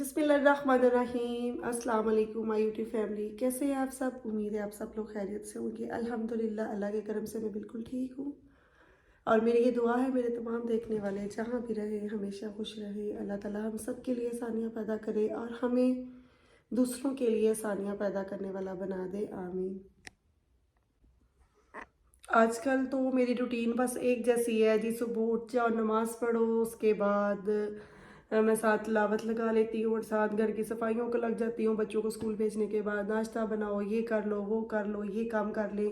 बिस्मिल्लाहिर्रहमानिर्रहीम। अस्सलाम वालेकुम माय यूट्यूब फैमिली, कैसे हैं आप सब। उम्मीद है आप सब लोग खैरियत से होंगे। अल्हम्दुलिल्लाह, अल्लाह के करम से मैं बिल्कुल ठीक हूँ। और मेरी ये दुआ है मेरे तमाम देखने वाले जहाँ भी रहे हमेशा खुश रहे। अल्लाह ताला हम सब के लिए आसानियाँ पैदा करे और हमें दूसरों के लिए आसानियाँ पैदा करने वाला बना दे, आमीन। आजकल तो मेरी रूटीन बस एक जैसी है जी, सुबह उठ जाओ, नमाज़ पढ़ो, उसके बाद मैं साथ तिलावत लगा लेती हूँ और साथ घर की सफाइयों को लग जाती हूँ। बच्चों को स्कूल भेजने के बाद नाश्ता बनाओ, ये कर लो, वो कर लो, ये काम कर ले,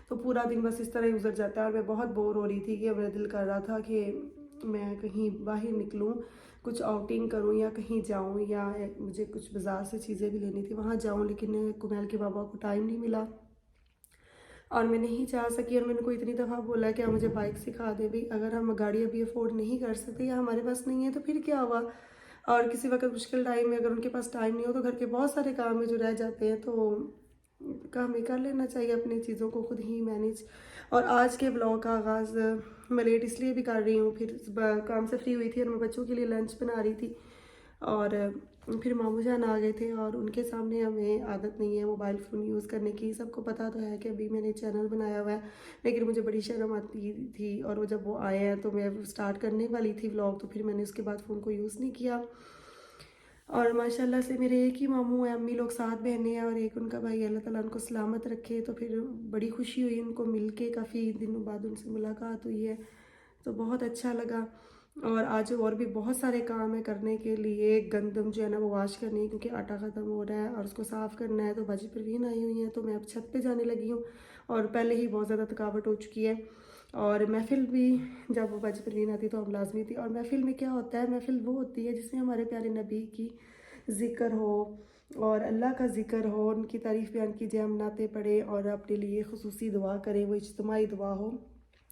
तो पूरा दिन बस इस तरह ही गुजर जाता है। और मैं बहुत बोर हो रही थी कि मेरा दिल कर रहा था कि मैं कहीं बाहर निकलूँ, कुछ आउटिंग करूँ या कहीं जाऊँ, या मुझे कुछ बाज़ार से चीज़ें भी लेनी थी वहाँ जाऊँ, लेकिन कुमैल के बाबा को टाइम नहीं मिला और मैं नहीं जा सकी। और मैंने को इतनी दफ़ा बोला कि आप मुझे बाइक सिखा दे भाई, अगर हम गाड़ी अभी अफोर्ड नहीं कर सकते या हमारे पास नहीं है तो फिर क्या हुआ। और किसी वक्त मुश्किल टाइम में अगर उनके पास टाइम नहीं हो तो घर के बहुत सारे काम में जो रह जाते हैं, तो काम ही कर लेना चाहिए, अपनी चीज़ों को खुद ही मैनेज। और आज के ब्लॉग का आगाज़ मैं लेट इसलिए भी कर रही हूँ, फिर काम से फ्री हुई थी और मैं बच्चों के लिए लंच बना रही थी और फिर मामू जान आ गए थे और उनके सामने हमें आदत नहीं है मोबाइल फ़ोन यूज़ करने की। सबको पता तो है कि अभी मैंने चैनल बनाया हुआ है, लेकिन मुझे बड़ी शर्म आती थी। और वो जब वो आए हैं तो मैं स्टार्ट करने वाली थी व्लॉग, तो फिर मैंने उसके बाद फ़ोन को यूज़ नहीं किया। और माशाल्लाह से मेरे एक ही मामू हैं, अम्मी लोग 7 बहनें हैं और एक उनका भाई, अल्लाह ताला उनको सलामत रखे। तो फिर बड़ी खुशी हुई उनको मिल के, काफ़ी दिनों बाद उनसे मुलाकात हुई है तो बहुत अच्छा लगा। और आज और भी बहुत सारे काम है करने के लिए। गंदम जो है ना वो वॉश करनी है क्योंकि आटा ख़त्म हो रहा है और उसको साफ़ करना है। तो बाजी परवीन आई हुई हैं तो मैं अब छत पे जाने लगी हूँ और पहले ही बहुत ज़्यादा थकावट हो चुकी है। और महफ़िल भी जब वो बाजी परवीन आती तो अब लाजमी थी। और महफ़िल में क्या होता है, महफ़िल वो होती है जिसमें हमारे प्यारे नबी की ज़िक्र हो और अल्लाह का ज़िक्र हो, उनकी तारीफ़ बयान कीजिए, हम नाते पढ़े और अपने लिए खुसूसी दुआ करें, वो इज्तिमाई दुआ हो।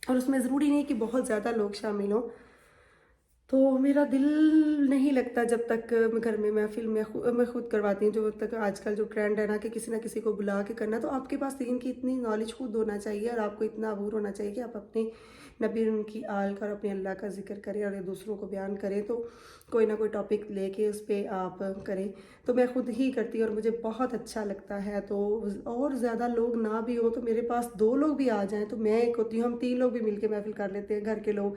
और उसमें ज़रूरी नहीं कि बहुत ज़्यादा लोग शामिल हों। तो मेरा दिल नहीं लगता जब तक मैं घर में महफ़िल में मैं खुद करवाती हूँ। जो तक आजकल जो ट्रेंड है ना कि किसी ना किसी को बुला के करना, तो आपके पास दीन की इतनी नॉलेज खुद होना चाहिए और आपको इतना अबूर होना चाहिए कि आप अपने नबी उनकी आल का और अपने अल्लाह का ज़िक्र करें और दूसरों को बयान करें। तो कोई ना कोई टॉपिक लेके उस पर आप करें। तो मैं खुद ही करती हूँ और मुझे बहुत अच्छा लगता है। तो और ज़्यादा लोग ना भी हो तो मेरे पास 2 लोग भी आ जाएँ तो मैं एक होती हूँ, हम 3 लोग भी मिल के महफ़िल कर लेते हैं। घर के लोग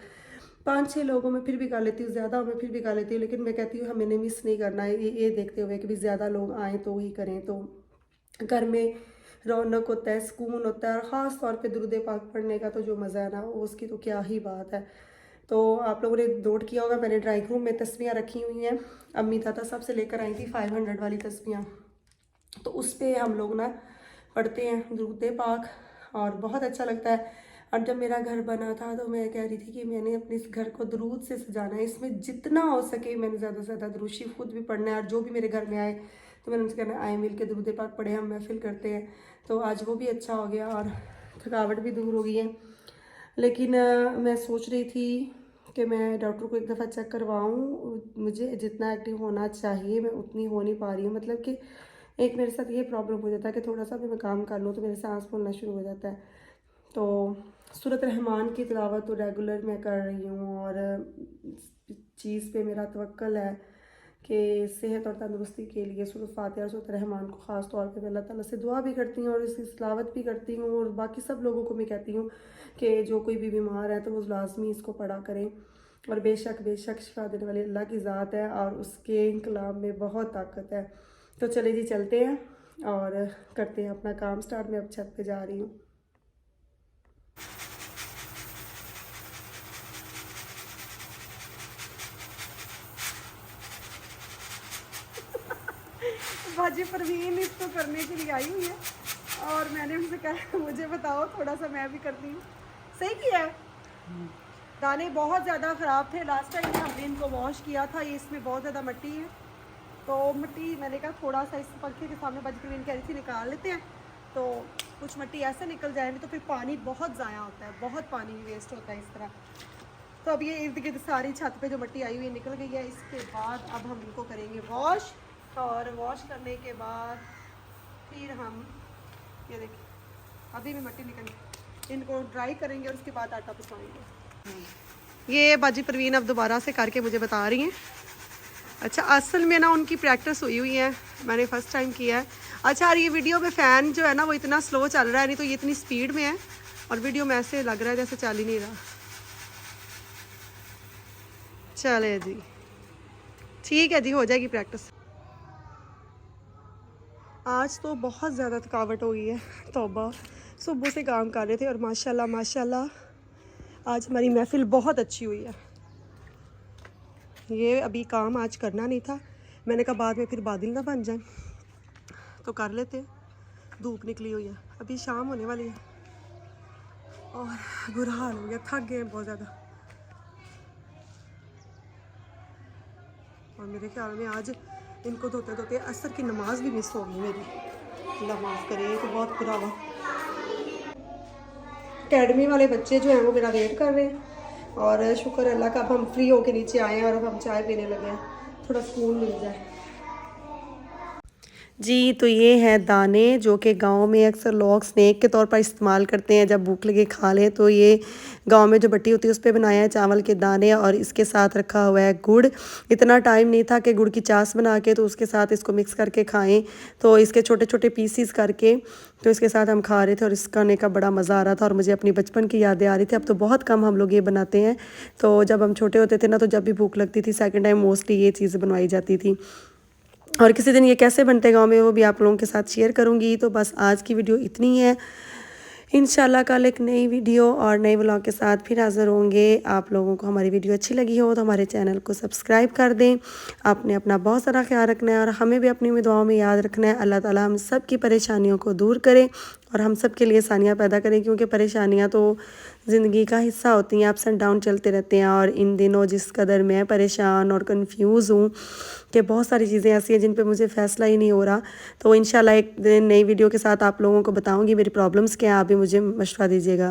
5-6 लोगों में फिर भी कर लेती हूँ, ज़्यादा हो मैं फिर भी कर लेती हूँ, लेकिन मैं कहती हूँ हमें मिस नहीं करना है, ये देखते हुए कि भी ज़्यादा लोग आएँ तो ही करें। तो घर में रौनक होता है, सुकून होता है। और ख़ास तौर पे दुरूद पाक पढ़ने का तो जो मज़ा है ना उसकी तो क्या ही बात है। तो आप लोगों ने नोट किया होगा मैंने ड्राइंग रूम में तस्वीरें रखी हुई हैं। अम्मी ताता साहब से लेकर आई थी 500 वाली तस्वीरें, तो उस पर हम लोग ना पढ़ते हैं दुरूद पाक और बहुत अच्छा लगता है। और जब मेरा घर बना था तो मैं कह रही थी कि मैंने अपने इस घर को दुरूद से सजाना है, इसमें जितना हो सके मैंने ज़्यादा से ज़्यादा दुरूद शरीफ खुद भी पढ़ना है। और जो भी मेरे घर में आए तो मैंने उनसे कहना आए मिल के दुरूद पाक पढ़े, हम महफिल करते हैं। तो आज वो भी अच्छा हो गया और थकावट भी दूर हो गई है। लेकिन मैं सोच रही थी कि मैं डॉक्टर को एक दफ़ा चेक करवाऊँ। मुझे जितना एक्टिव होना चाहिए मैं उतनी हो नहीं पा रही हूँ। मतलब कि एक मेरे साथ ये प्रॉब्लम हो जाता है कि थोड़ा सा भी मैं काम कर लूँ तो मेरे सांस फूलना शुरू हो जाता है। तो सूरत रहमान की तिलावत तो रेगुलर मैं कर रही हूँ और चीज़ पे मेरा तवक्कल है कि सेहत और तंदुरुस्ती के लिए सूरत फातिहा और सूरत रहमान को ख़ास तौर पे मैं अल्लाह ताला से दुआ भी करती हूँ और इसकी तिलावत भी करती हूँ। और बाकी सब लोगों को मैं कहती हूँ कि जो कोई भी बीमार है तो वो लाजमी इसको पढ़ा करें। और बेशक शिफा देने वाली अल्लाह की ज़ात है और उसके कलाम में बहुत ताकत है। तो चले जी चलते हैं और करते हैं अपना काम स्टार्ट। मैं अब छत पे जा रही हूँ। बाजी परवीन इसको करने के लिए आई हुई है और मैंने उनसे कहा मुझे बताओ थोड़ा सा मैं भी करती हूँ। सही किया है। दाने बहुत ज़्यादा ख़राब थे, लास्ट टाइम हमने इनको वॉश किया था, ये इसमें बहुत ज़्यादा मिट्टी है। तो मिट्टी मैंने कहा थोड़ा सा इस पंखे के सामने बाजी परवीन कह रही थी निकाल लेते हैं, तो कुछ मिट्टी ऐसे निकल जाएगी तो फिर पानी बहुत ज़ाया होता है, बहुत पानी वेस्ट होता है इस तरह। तो अब ये इर्द गिर्द सारी छत पे जो मिट्टी आई हुई निकल गई है। इसके बाद अब हम इनको करेंगे वॉश और वॉश करने के बाद फिर हम ये देखिए अभी भी मिट्टी निकली, इनको ड्राई करेंगे और उसके बाद आटा पिसवाएंगे। ये बाजी परवीन अब दोबारा से करके मुझे बता रही हैं اچھا اصل میں نا ان کی پریکٹس ہوئی ہے، میں نے فرسٹ ٹائم کیا ہے. اچھا اور یہ ویڈیو میں فین جو ہے نا وہ اتنا سلو چل رہا ہے، نہیں تو یہ اتنی سپیڈ میں ہے اور ویڈیو میں ایسے لگ رہا ہے جیسے چل ہی نہیں رہا. چلے جی ٹھیک ہے جی، ہو جائے گی پریکٹس. آج تو بہت زیادہ تھکاوٹ ہو گئی ہے، توبہ. صبح سے کام کر رہے تھے اور ماشاءاللہ ماشاءاللہ آج ہماری محفل بہت اچھی ہوئی ہے. یہ ابھی کام آج کرنا نہیں تھا، میں نے کہا بعد میں پھر بادل نہ بن جائیں تو کر لیتے. دھوپ نکلی ہوئی ہے، ابھی شام ہونے والی ہے اور برا حال ہو گیا، تھک گئے ہیں بہت زیادہ. اور میرے خیال میں آج ان کو دھوتے دھوتے عصر کی نماز بھی مس ہوگی میری. اللہ معاف کرے، یہ تو بہت برا ہوا. اکیڈمی والے بچے جو ہیں وہ میرا ویٹ کر رہے ہیں اور شکر اللہ کا اب ہم فری ہو کے نیچے آئے ہیں اور اب ہم چائے پینے لگے ہیں، تھوڑا سکون مل جائے. جی تو یہ ہے دانے جو کہ گاؤں میں اکثر لوگ سنیک کے طور پر استعمال کرتے ہیں، جب بھوک لگے کھا لیں. تو یہ گاؤں میں جو بٹی ہوتی ہے اس پہ بنایا ہے چاول کے دانے، اور اس کے ساتھ رکھا ہوا ہے گڑ. اتنا ٹائم نہیں تھا کہ گڑ کی چاس بنا کے تو اس کے ساتھ اس کو مکس کر کے کھائیں، تو اس کے چھوٹے چھوٹے پیسز کر کے تو اس کے ساتھ ہم کھا رہے تھے اور اس کھانے کا بڑا مزہ آ رہا تھا اور مجھے اپنی بچپن کی یادیں آ رہی تھی. اب تو بہت کم ہم لوگ یہ بناتے ہیں، تو جب ہم چھوٹے ہوتے تھے نا تو جب بھی بھوک لگتی تھی سیکنڈ ٹائم موسٹلی یہ چیز بنوائی جاتی تھی. اور کسی دن یہ کیسے بنتے گاؤں میں وہ بھی آپ لوگوں کے ساتھ شیئر کروں گی. تو بس آج کی ویڈیو اتنی ہے، انشاءاللہ کل ایک نئی ویڈیو اور نئی ولاگ کے ساتھ پھر حاضر ہوں گے. آپ لوگوں کو ہماری ویڈیو اچھی لگی ہو تو ہمارے چینل کو سبسکرائب کر دیں. آپ نے اپنا بہت سارا خیال رکھنا ہے اور ہمیں بھی اپنی دعاؤں میں یاد رکھنا ہے. اللہ تعالیٰ ہم سب کی پریشانیوں کو دور کرے اور ہم سب کے لیے آسانیاں پیدا کریں، کیونکہ پریشانیاں تو زندگی کا حصہ ہوتی ہیں، اپس اینڈ ڈاؤن چلتے رہتے ہیں. اور ان دنوں جس قدر میں پریشان اور کنفیوز ہوں کہ بہت ساری چیزیں ایسی ہیں جن پہ مجھے فیصلہ ہی نہیں ہو رہا، تو انشاءاللہ ایک دن نئی ویڈیو کے ساتھ آپ لوگوں کو بتاؤں گی میری پرابلمس کیا ہیں. آپ بھی مجھے مشورہ دیجیے گا.